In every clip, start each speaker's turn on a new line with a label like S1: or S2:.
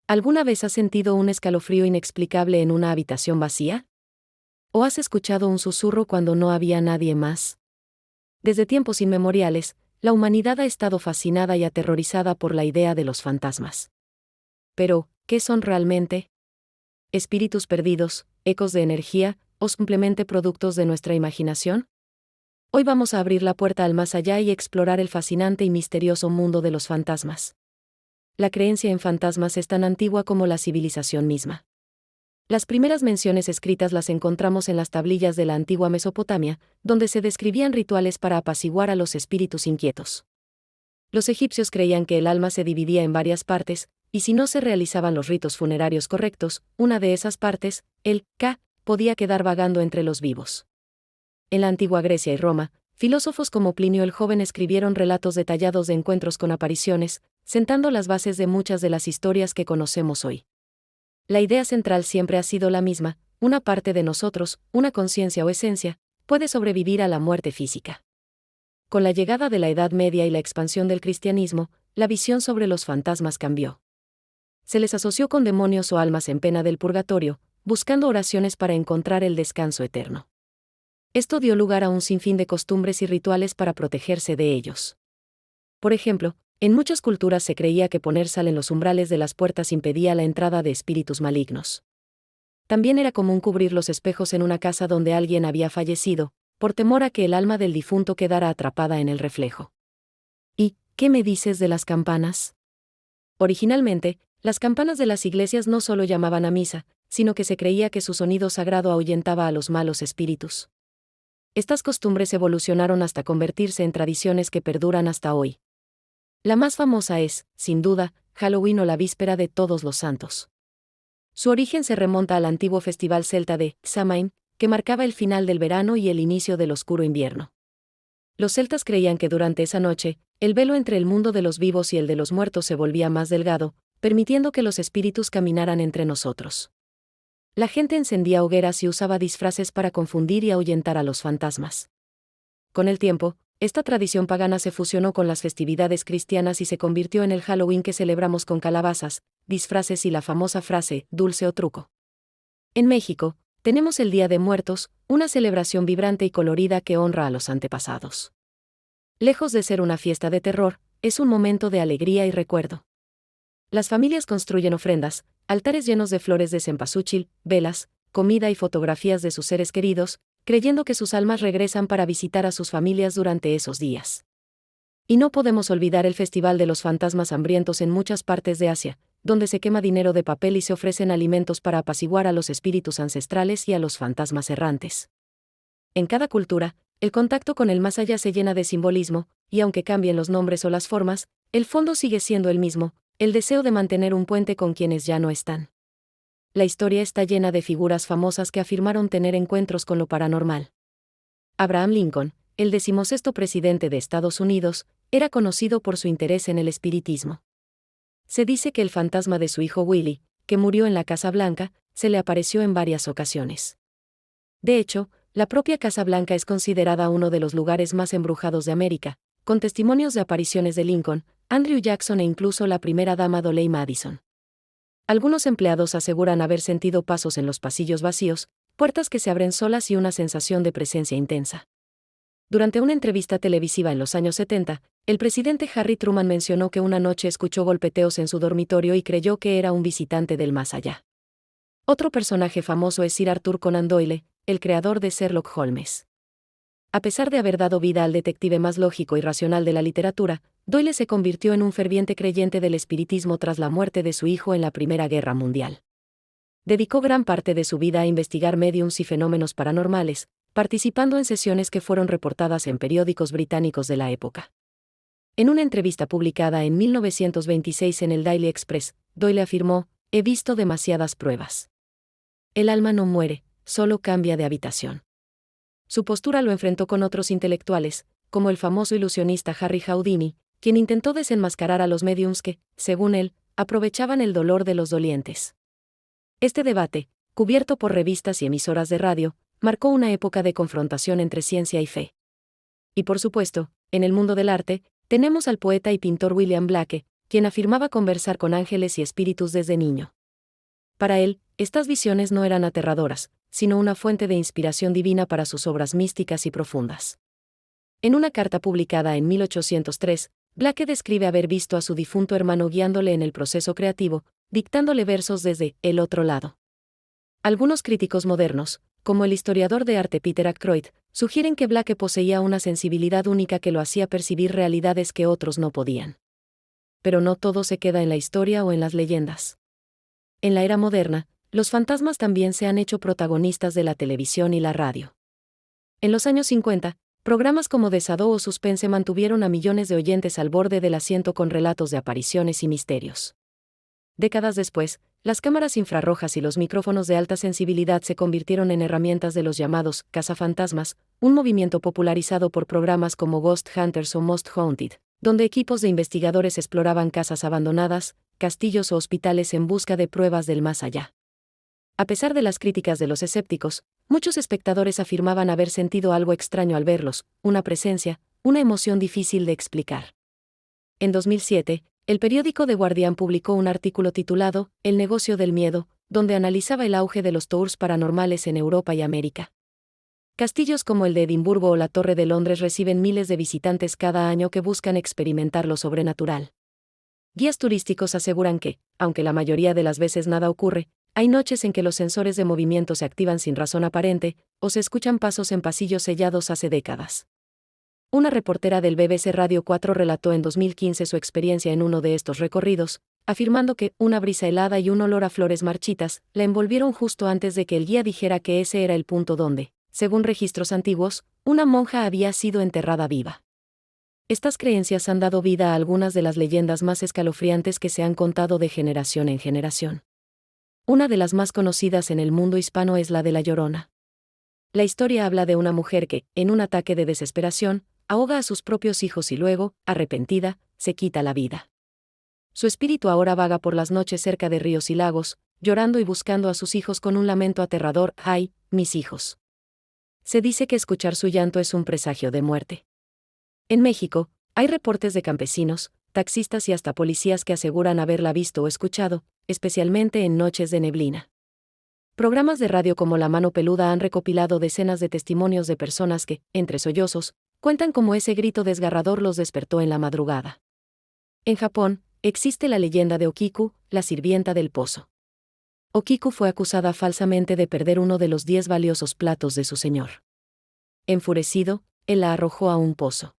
S1: ¿Alguna vez has sentido un escalofrío inexplicable en una habitación vacía? ¿O has escuchado un susurro cuando no había nadie más? Desde tiempos inmemoriales, la humanidad ha estado fascinada y aterrorizada por la idea de los fantasmas. Pero, ¿qué son realmente? ¿Espíritus perdidos, ecos de energía, o simplemente productos de nuestra imaginación? Hoy vamos a abrir la puerta al más allá y explorar el fascinante y misterioso mundo de los fantasmas. La creencia en fantasmas es tan antigua como la civilización misma. Las primeras menciones escritas las encontramos en las tablillas de la antigua Mesopotamia, donde se describían rituales para apaciguar a los espíritus inquietos. Los egipcios creían que el alma se dividía en varias partes, y si no se realizaban los ritos funerarios correctos, una de esas partes, el Ka, podía quedar vagando entre los vivos. En la antigua Grecia y Roma, filósofos como Plinio el Joven escribieron relatos detallados de encuentros con apariciones, sentando las bases de muchas de las historias que conocemos hoy. La idea central siempre ha sido la misma: una parte de nosotros, una conciencia o esencia, puede sobrevivir a la muerte física. Con la llegada de la Edad Media y la expansión del cristianismo, la visión sobre los fantasmas cambió. Se les asoció con demonios o almas en pena del purgatorio, buscando oraciones para encontrar el descanso eterno. Esto dio lugar a un sinfín de costumbres y rituales para protegerse de ellos. Por ejemplo, en muchas culturas se creía que poner sal en los umbrales de las puertas impedía la entrada de espíritus malignos. También era común cubrir los espejos en una casa donde alguien había fallecido, por temor a que el alma del difunto quedara atrapada en el reflejo. ¿Y qué me dices de las campanas? Originalmente, las campanas de las iglesias no solo llamaban a misa, sino que se creía que su sonido sagrado ahuyentaba a los malos espíritus. Estas costumbres evolucionaron hasta convertirse en tradiciones que perduran hasta hoy. La más famosa es, sin duda, Halloween o la víspera de Todos los Santos. Su origen se remonta al antiguo festival celta de Samhain, que marcaba el final del verano y el inicio del oscuro invierno. Los celtas creían que durante esa noche, el velo entre el mundo de los vivos y el de los muertos se volvía más delgado, permitiendo que los espíritus caminaran entre nosotros. La gente encendía hogueras y usaba disfraces para confundir y ahuyentar a los fantasmas. Con el tiempo, esta tradición pagana se fusionó con las festividades cristianas y se convirtió en el Halloween que celebramos con calabazas, disfraces y la famosa frase, dulce o truco. En México, tenemos el Día de Muertos, una celebración vibrante y colorida que honra a los antepasados. Lejos de ser una fiesta de terror, es un momento de alegría y recuerdo. Las familias construyen ofrendas, altares llenos de flores de cempasúchil, velas, comida y fotografías de sus seres queridos, creyendo que sus almas regresan para visitar a sus familias durante esos días. Y no podemos olvidar el Festival de los Fantasmas Hambrientos en muchas partes de Asia, donde se quema dinero de papel y se ofrecen alimentos para apaciguar a los espíritus ancestrales y a los fantasmas errantes. En cada cultura, el contacto con el más allá se llena de simbolismo, y aunque cambien los nombres o las formas, el fondo sigue siendo el mismo: el deseo de mantener un puente con quienes ya no están. La historia está llena de figuras famosas que afirmaron tener encuentros con lo paranormal. Abraham Lincoln, el 16º presidente de Estados Unidos, era conocido por su interés en el espiritismo. Se dice que el fantasma de su hijo Willie, que murió en la Casa Blanca, se le apareció en varias ocasiones. De hecho, la propia Casa Blanca es considerada uno de los lugares más embrujados de América, con testimonios de apariciones de Lincoln, Andrew Jackson e incluso la primera dama Dolly Madison. Algunos empleados aseguran haber sentido pasos en los pasillos vacíos, puertas que se abren solas y una sensación de presencia intensa. Durante una entrevista televisiva en los años 70, el presidente Harry Truman mencionó que una noche escuchó golpeteos en su dormitorio y creyó que era un visitante del más allá. Otro personaje famoso es Sir Arthur Conan Doyle, el creador de Sherlock Holmes. A pesar de haber dado vida al detective más lógico y racional de la literatura, Doyle se convirtió en un ferviente creyente del espiritismo tras la muerte de su hijo en la Primera Guerra Mundial. Dedicó gran parte de su vida a investigar médiums y fenómenos paranormales, participando en sesiones que fueron reportadas en periódicos británicos de la época. En una entrevista publicada en 1926 en el Daily Express, Doyle afirmó: «He visto demasiadas pruebas. El alma no muere, solo cambia de habitación». Su postura lo enfrentó con otros intelectuales, como el famoso ilusionista Harry Houdini, quien intentó desenmascarar a los médiums que, según él, aprovechaban el dolor de los dolientes. Este debate, cubierto por revistas y emisoras de radio, marcó una época de confrontación entre ciencia y fe. Y por supuesto, en el mundo del arte, tenemos al poeta y pintor William Blake, quien afirmaba conversar con ángeles y espíritus desde niño. Para él, estas visiones no eran aterradoras, sino una fuente de inspiración divina para sus obras místicas y profundas. En una carta publicada en 1803, Blake describe haber visto a su difunto hermano guiándole en el proceso creativo, dictándole versos desde el otro lado. Algunos críticos modernos, como el historiador de arte Peter Ackroyd, sugieren que Blake poseía una sensibilidad única que lo hacía percibir realidades que otros no podían. Pero no todo se queda en la historia o en las leyendas. En la era moderna, los fantasmas también se han hecho protagonistas de la televisión y la radio. En los años 50, programas como Desado o Suspense mantuvieron a millones de oyentes al borde del asiento con relatos de apariciones y misterios. Décadas después, las cámaras infrarrojas y los micrófonos de alta sensibilidad se convirtieron en herramientas de los llamados cazafantasmas, un movimiento popularizado por programas como Ghost Hunters o Most Haunted, donde equipos de investigadores exploraban casas abandonadas, castillos o hospitales en busca de pruebas del más allá. A pesar de las críticas de los escépticos, muchos espectadores afirmaban haber sentido algo extraño al verlos, una presencia, una emoción difícil de explicar. En 2007, el periódico The Guardian publicó un artículo titulado El negocio del miedo, donde analizaba el auge de los tours paranormales en Europa y América. Castillos como el de Edimburgo o la Torre de Londres reciben miles de visitantes cada año que buscan experimentar lo sobrenatural. Guías turísticos aseguran que, aunque la mayoría de las veces nada ocurre, hay noches en que los sensores de movimiento se activan sin razón aparente, o se escuchan pasos en pasillos sellados hace décadas. Una reportera del BBC Radio 4 relató en 2015 su experiencia en uno de estos recorridos, afirmando que una brisa helada y un olor a flores marchitas la envolvieron justo antes de que el guía dijera que ese era el punto donde, según registros antiguos, una monja había sido enterrada viva. Estas creencias han dado vida a algunas de las leyendas más escalofriantes que se han contado de generación en generación. Una de las más conocidas en el mundo hispano es la de La Llorona. La historia habla de una mujer que, en un ataque de desesperación, ahoga a sus propios hijos y luego, arrepentida, se quita la vida. Su espíritu ahora vaga por las noches cerca de ríos y lagos, llorando y buscando a sus hijos con un lamento aterrador: ¡ay, mis hijos! Se dice que escuchar su llanto es un presagio de muerte. En México, hay reportes de campesinos, taxistas y hasta policías que aseguran haberla visto o escuchado, especialmente en noches de neblina. Programas de radio como La Mano Peluda han recopilado decenas de testimonios de personas que, entre sollozos, cuentan cómo ese grito desgarrador los despertó en la madrugada. En Japón, existe la leyenda de Okiku, la sirvienta del pozo. Okiku fue acusada falsamente de perder uno de los 10 valiosos platos de su señor. Enfurecido, él la arrojó a un pozo.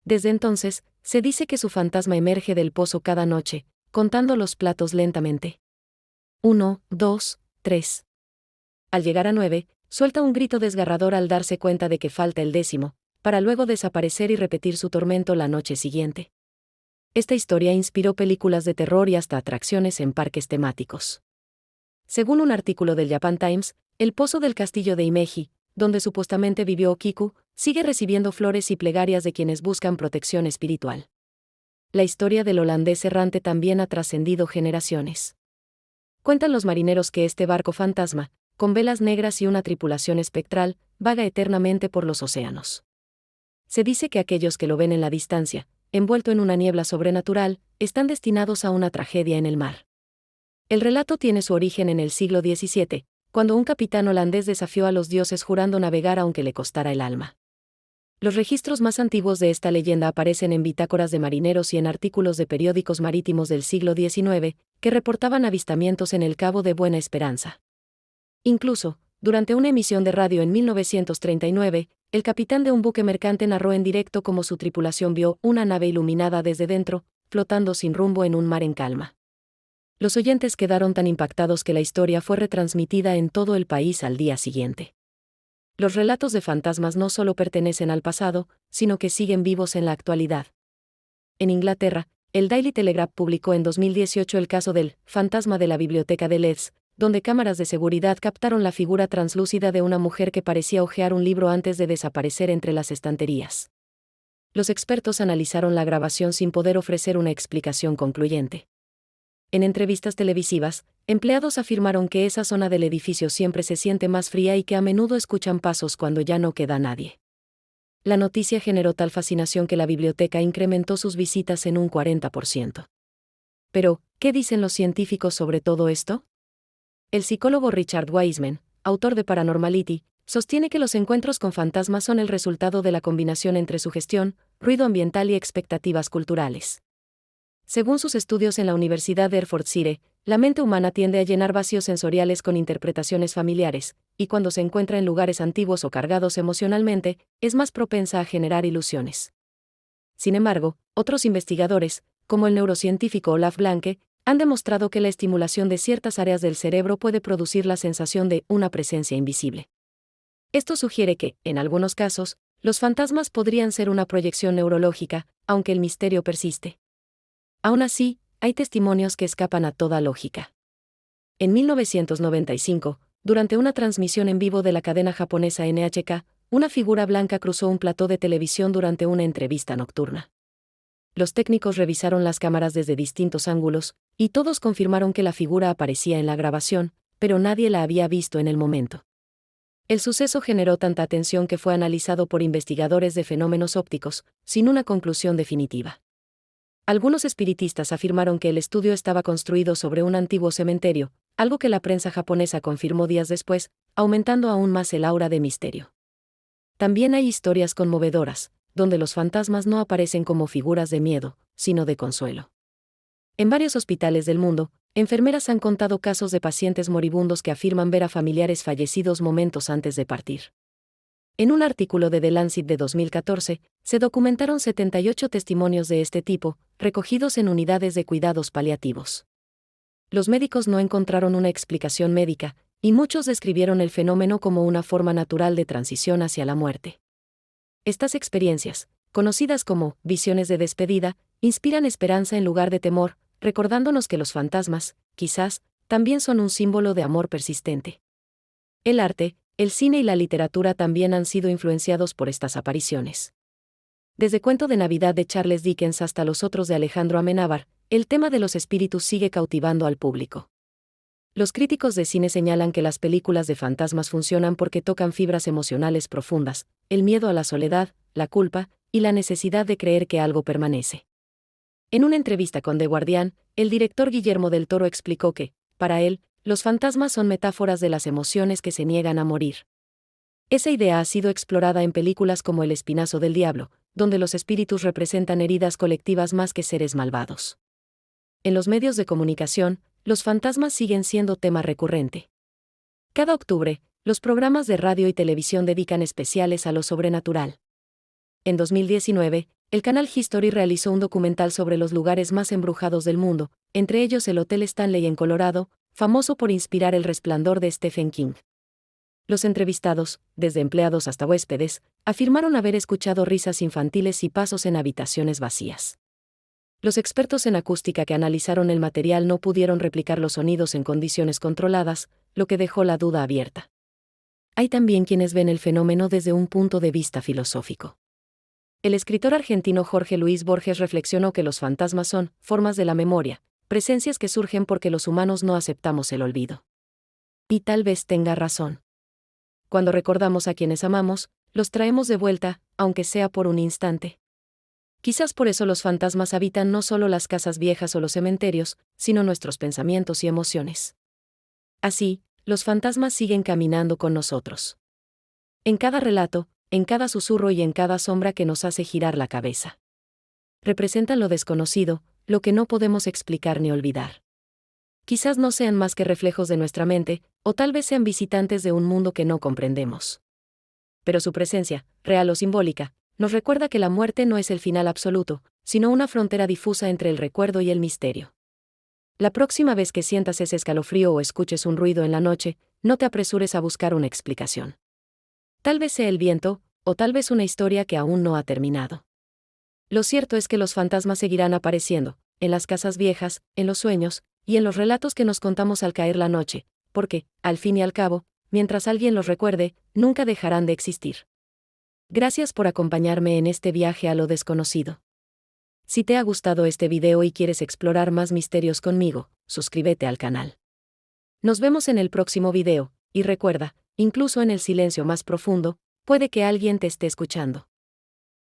S1: Desde entonces, se dice que su fantasma emerge del pozo cada noche, contando los platos lentamente. 1, 2, 3. Al llegar a 9, suelta un grito desgarrador al darse cuenta de que falta el 10º, para luego desaparecer y repetir su tormento la noche siguiente. Esta historia inspiró películas de terror y hasta atracciones en parques temáticos. Según un artículo del Japan Times, el pozo del castillo de Himeji, donde supuestamente vivió Okiku, sigue recibiendo flores y plegarias de quienes buscan protección espiritual. La historia del holandés errante también ha trascendido generaciones. Cuentan los marineros que este barco fantasma, con velas negras y una tripulación espectral, vaga eternamente por los océanos. Se dice que aquellos que lo ven en la distancia, envuelto en una niebla sobrenatural, están destinados a una tragedia en el mar. El relato tiene su origen en el siglo XVII, cuando un capitán holandés desafió a los dioses jurando navegar aunque le costara el alma. Los registros más antiguos de esta leyenda aparecen en bitácoras de marineros y en artículos de periódicos marítimos del siglo XIX, que reportaban avistamientos en el Cabo de Buena Esperanza. Incluso, durante una emisión de radio en 1939, el capitán de un buque mercante narró en directo cómo su tripulación vio una nave iluminada desde dentro, flotando sin rumbo en un mar en calma. Los oyentes quedaron tan impactados que la historia fue retransmitida en todo el país al día siguiente. Los relatos de fantasmas no solo pertenecen al pasado, sino que siguen vivos en la actualidad. En Inglaterra, el Daily Telegraph publicó en 2018 el caso del fantasma de la biblioteca de Leeds, donde cámaras de seguridad captaron la figura translúcida de una mujer que parecía hojear un libro antes de desaparecer entre las estanterías. Los expertos analizaron la grabación sin poder ofrecer una explicación concluyente. En entrevistas televisivas, empleados afirmaron que esa zona del edificio siempre se siente más fría y que a menudo escuchan pasos cuando ya no queda nadie. La noticia generó tal fascinación que la biblioteca incrementó sus visitas en un 40%. Pero, ¿qué dicen los científicos sobre todo esto? El psicólogo Richard Wiseman, autor de Paranormality, sostiene que los encuentros con fantasmas son el resultado de la combinación entre sugestión, ruido ambiental y expectativas culturales. Según sus estudios en la Universidad de Erfurt Shire, la mente humana tiende a llenar vacíos sensoriales con interpretaciones familiares, y cuando se encuentra en lugares antiguos o cargados emocionalmente, es más propensa a generar ilusiones. Sin embargo, otros investigadores, como el neurocientífico Olaf Blanke, han demostrado que la estimulación de ciertas áreas del cerebro puede producir la sensación de una presencia invisible. Esto sugiere que, en algunos casos, los fantasmas podrían ser una proyección neurológica, aunque el misterio persiste. Aún así, hay testimonios que escapan a toda lógica. En 1995, durante una transmisión en vivo de la cadena japonesa NHK, una figura blanca cruzó un plató de televisión durante una entrevista nocturna. Los técnicos revisaron las cámaras desde distintos ángulos, y todos confirmaron que la figura aparecía en la grabación, pero nadie la había visto en el momento. El suceso generó tanta atención que fue analizado por investigadores de fenómenos ópticos, sin una conclusión definitiva. Algunos espiritistas afirmaron que el estudio estaba construido sobre un antiguo cementerio, algo que la prensa japonesa confirmó días después, aumentando aún más el aura de misterio. También hay historias conmovedoras, donde los fantasmas no aparecen como figuras de miedo, sino de consuelo. En varios hospitales del mundo, enfermeras han contado casos de pacientes moribundos que afirman ver a familiares fallecidos momentos antes de partir. En un artículo de The Lancet de 2014, se documentaron 78 testimonios de este tipo, recogidos en unidades de cuidados paliativos. Los médicos no encontraron una explicación médica, y muchos describieron el fenómeno como una forma natural de transición hacia la muerte. Estas experiencias, conocidas como visiones de despedida, inspiran esperanza en lugar de temor, recordándonos que los fantasmas, quizás, también son un símbolo de amor persistente. El arte, el cine y la literatura también han sido influenciados por estas apariciones. Desde Cuento de Navidad de Charles Dickens hasta Los otros de Alejandro Amenábar, el tema de los espíritus sigue cautivando al público. Los críticos de cine señalan que las películas de fantasmas funcionan porque tocan fibras emocionales profundas, el miedo a la soledad, la culpa, y la necesidad de creer que algo permanece. En una entrevista con The Guardian, el director Guillermo del Toro explicó que, para él, los fantasmas son metáforas de las emociones que se niegan a morir. Esa idea ha sido explorada en películas como El espinazo del diablo, donde los espíritus representan heridas colectivas más que seres malvados. En los medios de comunicación, los fantasmas siguen siendo tema recurrente. Cada octubre, los programas de radio y televisión dedican especiales a lo sobrenatural. En 2019, el canal History realizó un documental sobre los lugares más embrujados del mundo, entre ellos el Hotel Stanley en Colorado, famoso por inspirar El Resplandor de Stephen King. Los entrevistados, desde empleados hasta huéspedes, afirmaron haber escuchado risas infantiles y pasos en habitaciones vacías. Los expertos en acústica que analizaron el material no pudieron replicar los sonidos en condiciones controladas, lo que dejó la duda abierta. Hay también quienes ven el fenómeno desde un punto de vista filosófico. El escritor argentino Jorge Luis Borges reflexionó que los fantasmas son formas de la memoria, presencias que surgen porque los humanos no aceptamos el olvido. Y tal vez tenga razón. Cuando recordamos a quienes amamos, los traemos de vuelta, aunque sea por un instante. Quizás por eso los fantasmas habitan no solo las casas viejas o los cementerios, sino nuestros pensamientos y emociones. Así, los fantasmas siguen caminando con nosotros. En cada relato, en cada susurro y en cada sombra que nos hace girar la cabeza. Representan lo desconocido, lo que no podemos explicar ni olvidar. Quizás no sean más que reflejos de nuestra mente, o tal vez sean visitantes de un mundo que no comprendemos. Pero su presencia, real o simbólica, nos recuerda que la muerte no es el final absoluto, sino una frontera difusa entre el recuerdo y el misterio. La próxima vez que sientas ese escalofrío o escuches un ruido en la noche, no te apresures a buscar una explicación. Tal vez sea el viento, o tal vez una historia que aún no ha terminado. Lo cierto es que los fantasmas seguirán apareciendo, en las casas viejas, en los sueños, y en los relatos que nos contamos al caer la noche, porque, al fin y al cabo, mientras alguien los recuerde, nunca dejarán de existir. Gracias por acompañarme en este viaje a lo desconocido. Si te ha gustado este video y quieres explorar más misterios conmigo, suscríbete al canal. Nos vemos en el próximo video, y recuerda, incluso en el silencio más profundo, puede que alguien te esté escuchando.